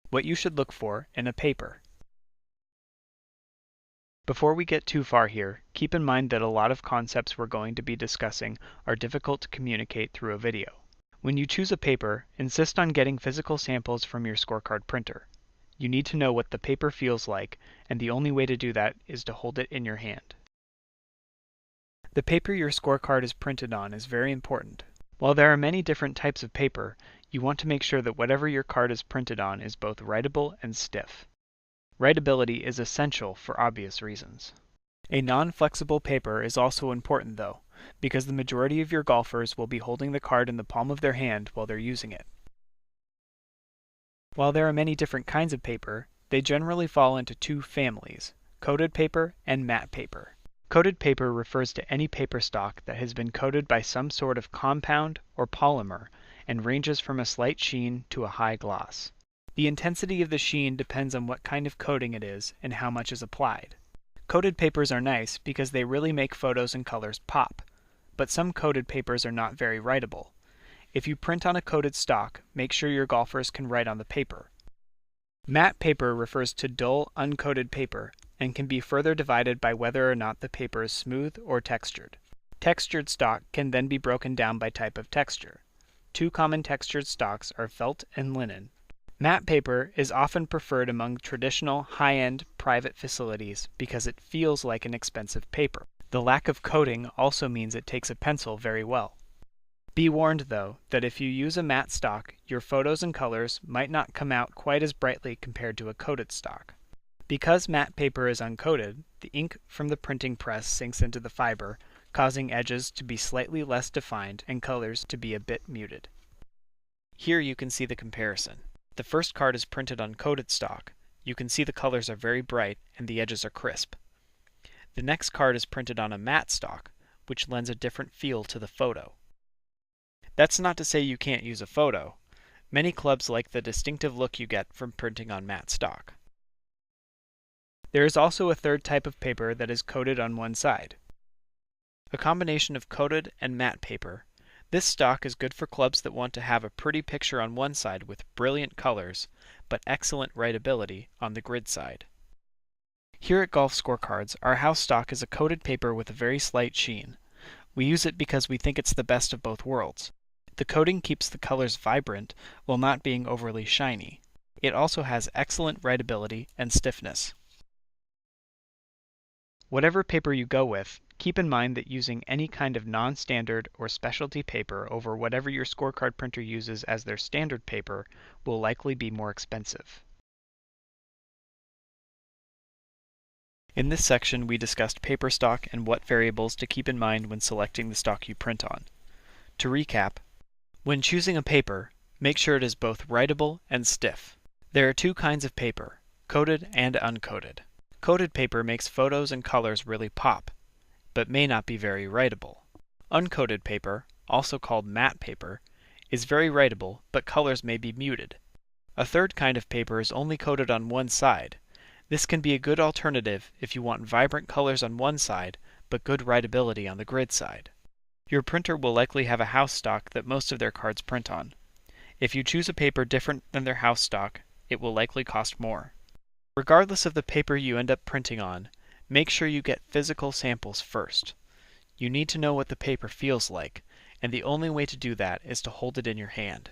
What you should look for in a paper. Before we get too far here, keep in mind that a lot of concepts we're going to be discussing are difficult to communicate through a video. When you choose a paper, insist on getting physical samples from your scorecard printer. You need to know what the paper feels like, and the only way to do that is to hold it in your hand. The paper your scorecard is printed on is very important. While there are many different types of paper, you want to make sure that whatever your card is printed on is both writable and stiff. Writability is essential for obvious reasons. A non-flexible paper is also important though, because the majority of your golfers will be holding the card in the palm of their hand while they're using it. While there are many different kinds of paper, they generally fall into two families, coated paper and matte paper. Coated paper refers to any paper stock that has been coated by some sort of compound or polymer and ranges from a slight sheen to a high gloss. The intensity of the sheen depends on what kind of coating it is and how much is applied. Coated papers are nice because they really make photos and colors pop, but some coated papers are not very writable. If you print on a coated stock, make sure your golfers can write on the paper. Matte paper refers to dull, uncoated paper and can be further divided by whether or not the paper is smooth or textured. Textured stock can then be broken down by type of texture. Two common textured stocks are felt and linen. Matte paper is often preferred among traditional, high-end private facilities because it feels like an expensive paper. The lack of coating also means it takes a pencil very well. Be warned though, that if you use a matte stock, your photos and colors might not come out quite as brightly compared to a coated stock. Because matte paper is uncoated, the ink from the printing press sinks into the fiber, causing edges to be slightly less defined and colors to be a bit muted. Here you can see the comparison. The first card is printed on coated stock. You can see the colors are very bright and the edges are crisp. The next card is printed on a matte stock, which lends a different feel to the photo. That's not to say you can't use a photo. Many clubs like the distinctive look you get from printing on matte stock. There is also a third type of paper that is coated on one side. A combination of coated and matte paper. This stock is good for clubs that want to have a pretty picture on one side with brilliant colors, but excellent writability on the grid side. Here at Golf Scorecards, our house stock is a coated paper with a very slight sheen. We use it because we think it's the best of both worlds. The coating keeps the colors vibrant while not being overly shiny. It also has excellent writability and stiffness. Whatever paper you go with, keep in mind that using any kind of non-standard or specialty paper over whatever your scorecard printer uses as their standard paper will likely be more expensive. In this section, we discussed paper stock and what variables to keep in mind when selecting the stock you print on. To recap, when choosing a paper, make sure it is both writable and stiff. There are two kinds of paper, coated and uncoated. Coated paper makes photos and colors really pop, but may not be very writable. Uncoated paper, also called matte paper, is very writable, but colors may be muted. A third kind of paper is only coated on one side. This can be a good alternative if you want vibrant colors on one side, but good writability on the grid side. Your printer will likely have a house stock that most of their cards print on. If you choose a paper different than their house stock, it will likely cost more. Regardless of the paper you end up printing on, make sure you get physical samples first. You need to know what the paper feels like, and the only way to do that is to hold it in your hand.